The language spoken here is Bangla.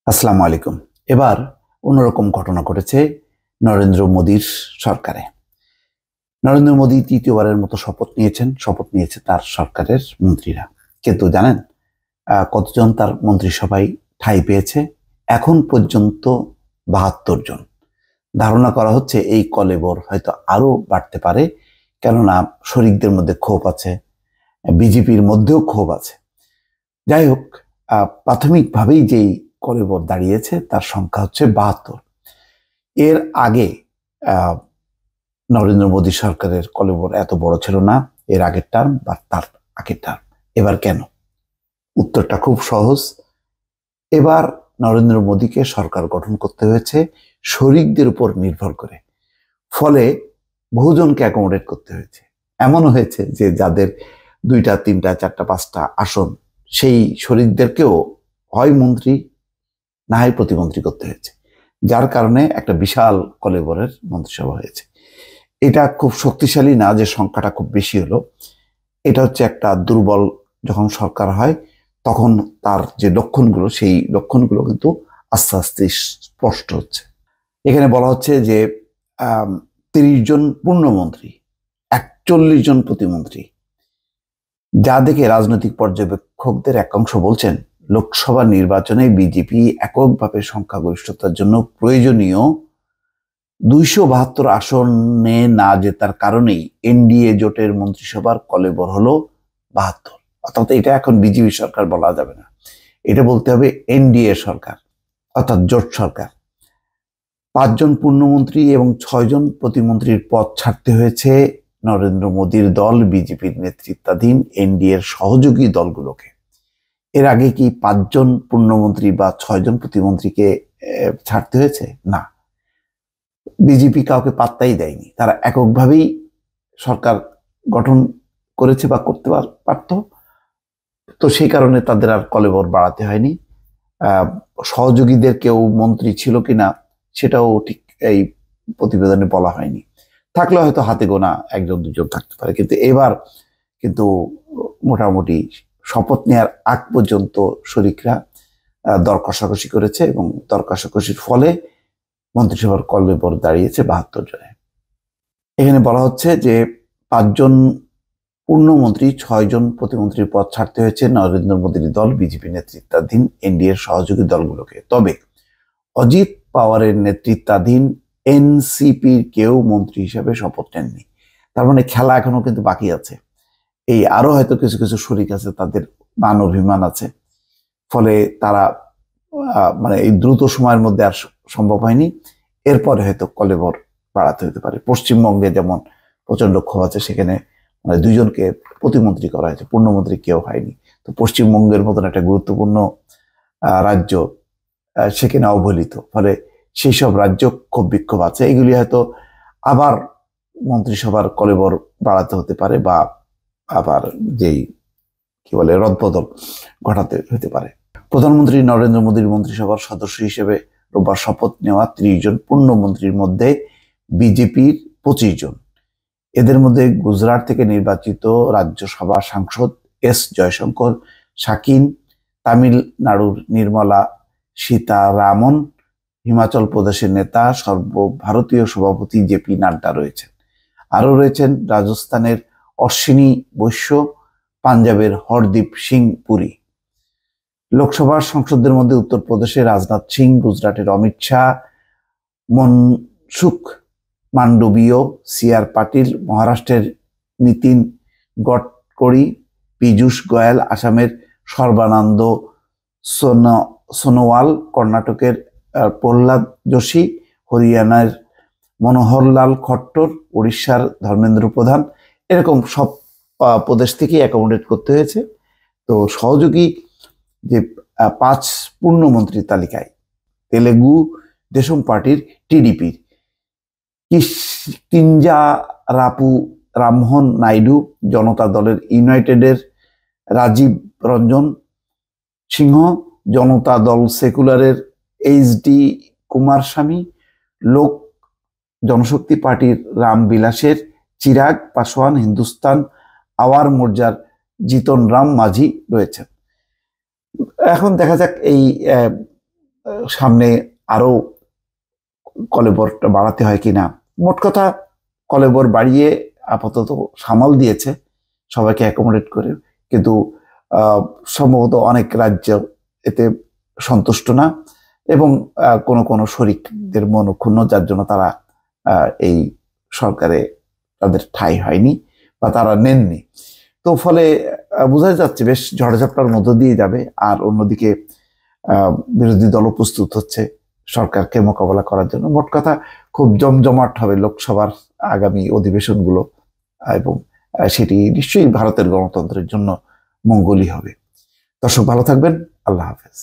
আসসালামু আলাইকুম। এবার অন্যরকম ঘটনা ঘটেছে নরেন্দ্র মোদীর সরকারে। নরেন্দ্র মোদী তৃতীয়বারের মতো শপথ নিয়েছে তার সরকারের মন্ত্রীরা। কিন্তু জানেন কতজন তার মন্ত্রিসভায় ঠাঁই পেয়েছে? এখন পর্যন্ত ৭২ জন। ধারণা করা হচ্ছে এই কলেবর হয়তো আরো বাড়তে পারে, কেননা শরিকদের মধ্যে ক্ষোভ আছে, বিজেপির মধ্যেও ক্ষোভ আছে। যাই হোক, প্রাথমিকভাবেই যেই কলেবর দাঁড়িয়েছে তার সংখ্যা হচ্ছে ৭২। এর আগে নরেন্দ্র মোদী সরকারের কলেবর এত বড় ছিল না, এর আগের টার্ম বা তার আগের টার্ম। এবার কেন? উত্তরটা খুব সহজ। এবার নরেন্দ্র মোদীকে সরকার গঠন করতে হয়েছে শরিকদের উপর নির্ভর করে, ফলে বহুজনকে অ্যাকোমোডেট করতে হয়েছে। এমনও হয়েছে যে যাদের ২টা ৩টা ৪টা ৫টা আসন, সেই শরিকদেরকেও হয় মন্ত্রী না হয় প্রতিমন্ত্রী করতে হয়েছে, যার কারণে একটা বিশাল কলেবরের মন্ত্রিসভা হয়েছে। এটা খুব শক্তিশালী না যে সংখ্যাটা খুব বেশি হলো, এটা হচ্ছে একটা দুর্বল যখন সরকার হয় তখন তার যে লক্ষণগুলো, সেই লক্ষণগুলো কিন্তু আস্তে আস্তে স্পষ্ট হচ্ছে। এখানে বলা হচ্ছে যে ৩০ জন পূর্ণমন্ত্রী, ৪১ জন প্রতিমন্ত্রী, যা দেখে রাজনৈতিক পর্যবেক্ষকদের একাংশ বলছেন লোকসভা নির্বাচনে বিজেপি এককভাবে সংখ্যাগরিষ্ঠতার জন্য প্রয়োজনীয় ২৭২ আসনে না জেতার কারণেই এনডিএ জোটের মন্ত্রিসভার কলেবর হলো ৭২। অর্থাৎ এটা এখন বিজেপি সরকার বলা যাবে না, এটা বলতে হবে এনডিএ সরকার, অর্থাৎ জোট সরকার। ৫ জন পূর্ণমন্ত্রী এবং ৬ জন প্রতিমন্ত্রীর পদ ছাড়তে হয়েছে নরেন্দ্র মোদীর দল বিজেপির নেতৃত্বাধীন এনডিএর সহযোগী দলগুলোকে। এর আগে কি ৫ জন পূর্ণমন্ত্রী বা ৬ জন প্রতিমন্ত্রীকে ছাড়তে হয়েছে? না, বিজেপি কাউকে পাত্তাই দেয়নি। তারা এককভাবেই সরকার গঠন করেছে বা করতে পারত, তো সেই কারণে তাদের আর কলেবর বাড়াতে হয়নি। সহযোগীদের কেউ মন্ত্রী ছিল কিনা সেটাও ঠিক এই প্রতিবেদনে বলা হয়নি। থাকলে হয়তো হাতে গোনা ১ জন ২ জন থাকতে পারে, কিন্তু এবার কিন্তু মোটামুটি শপথ নেওয়ার আগ পর্যন্ত শরিকরা দর কষাকষি করেছে এবং দর কষাকষির ফলে মন্ত্রিসভার কলেবর দাঁড়িয়েছে ৭২ জনে। এখানে বলা হচ্ছে যে ৫ জন পূর্ণমন্ত্রী, ৬ জন প্রতিমন্ত্রীর পদ ছাড়তে হয়েছে নরেন্দ্র মোদীর দল বিজেপি নেতৃত্বাধীন এনডিএর সহযোগী দলগুলোকে। তবে অজিত পাওয়ারের নেতৃত্বাধীন এনসিপির কেউ মন্ত্রী হিসেবে শপথ নেননি। তার মানে খেলা এখনো কিন্তু বাকি আছে। এই আরো হয়তো কিছু কিছু শরিক আছে, তাদের মান অভিমান আছে, ফলে তারা মানে এই দ্রুত সময়ের মধ্যে আর সম্ভব হয়নি। এরপরে হয়তো কলেবর বাড়াতে হতে পারে। পশ্চিমবঙ্গে যেমন প্রচন্ড ক্ষোভ আছে, সেখানে মানে ২ জনকে প্রতিমন্ত্রী করা হয়েছে, পূর্ণমন্ত্রী কেউ হয়নি। তো পশ্চিমবঙ্গের মতন একটা গুরুত্বপূর্ণ রাজ্য সেখানে অবহেলিত, ফলে সেই সব রাজ্য ক্ষোভ বিক্ষোভ আছে। এগুলি হয়তো আবার মন্ত্রিসভার কলেবর বাড়াতে হতে পারে বা আবার যেই কি বলে রদবদল ঘটাতে হতে পারে। প্রধানমন্ত্রী নরেন্দ্র মোদীর মন্ত্রিসভার সদস্য হিসেবে রোববার শপথ নেওয়া ৩০ জন পূর্ণমন্ত্রীর মধ্যে বিজেপির ২৫ জন। এদের মধ্যে গুজরাট থেকে নির্বাচিত রাজ্যসভা সাংসদ এস জয়শঙ্কর, শাকিন, তামিলনাড়ুর নির্মলা সীতারামন, হিমাচল প্রদেশের নেতা সর্বভারতীয় সভাপতি জেপি নাড্ডা রয়েছেন। আরও রয়েছেন রাজস্থানের অশ্বিনী বৈশ্য, পাঞ্জাবের হরদীপ সিং পুরী। লোকসভার সংসদদের মধ্যে উত্তরপ্রদেশের রাজনাথ সিং, গুজরাটের অমিত শাহ, মনসুখ মান্ডবীয়, সিআর পাটিল, মহারাষ্ট্রের নীতিন গডকরি, পীযূষ গোয়েল, আসামের সর্বানন্দ সোনোয়াল, কর্ণাটকের প্রহ্লাদ যোশী, হরিয়ানার মনোহরলাল খট্টর, উড়িষ্যার ধর্মেন্দ্র প্রধান, এরকম সব প্রদেশ থেকে অ্যাকোমোডেট করতে হয়েছে। তো সহযোগী যে ৫ পূর্ণমন্ত্রীর তালিকায় তেলেগু দেশম পার্টির টিডিপির কিঞ্জারাপু রামমোহন নাইডু, জনতা দলের ইউনাইটেডের রাজীব রঞ্জন সিংহ, জনতা দল সেকুলারের এইচডি কুমারস্বামী, লোক জনশক্তি পার্টির রামবিলাসের চিরাগ পাসওয়ান, হিন্দুস্তান আওয়ার মোর্চার জিতন রাম মাঝি রয়েছেন। এখন দেখা যাক এই সামনে আরো কলেবরটা বাড়াতে হয় কিনা। মোট কথা কলেবর বাড়িয়ে আপাতত সামাল দিয়েছে সবাইকে অ্যাকোমোডেট করে, কিন্তু সম্ভবত অনেক রাজ্য এতে সন্তুষ্ট না, এবং কোন কোন শরিকদের মন ক্ষুণ্ণ, যার জন্য তারা এই সরকারে তাদের ঠাঁই হয়নি বা তারা নেননি। তো ফলে বোঝা যাচ্ছে বেশ ঝড়ঝাপটার মধ্য দিয়ে যাবে। আর অন্যদিকে বিরোধী দলও প্রস্তুত হচ্ছে সরকারকে মোকাবেলা করার জন্য। মোট কথা খুব জমজমাট হবে লোকসভার আগামী অধিবেশনগুলো, এবং সেটি নিশ্চয়ই ভারতের গণতন্ত্রের জন্য মঙ্গলই হবে। দর্শক ভালো থাকবেন, আল্লাহ হাফেজ।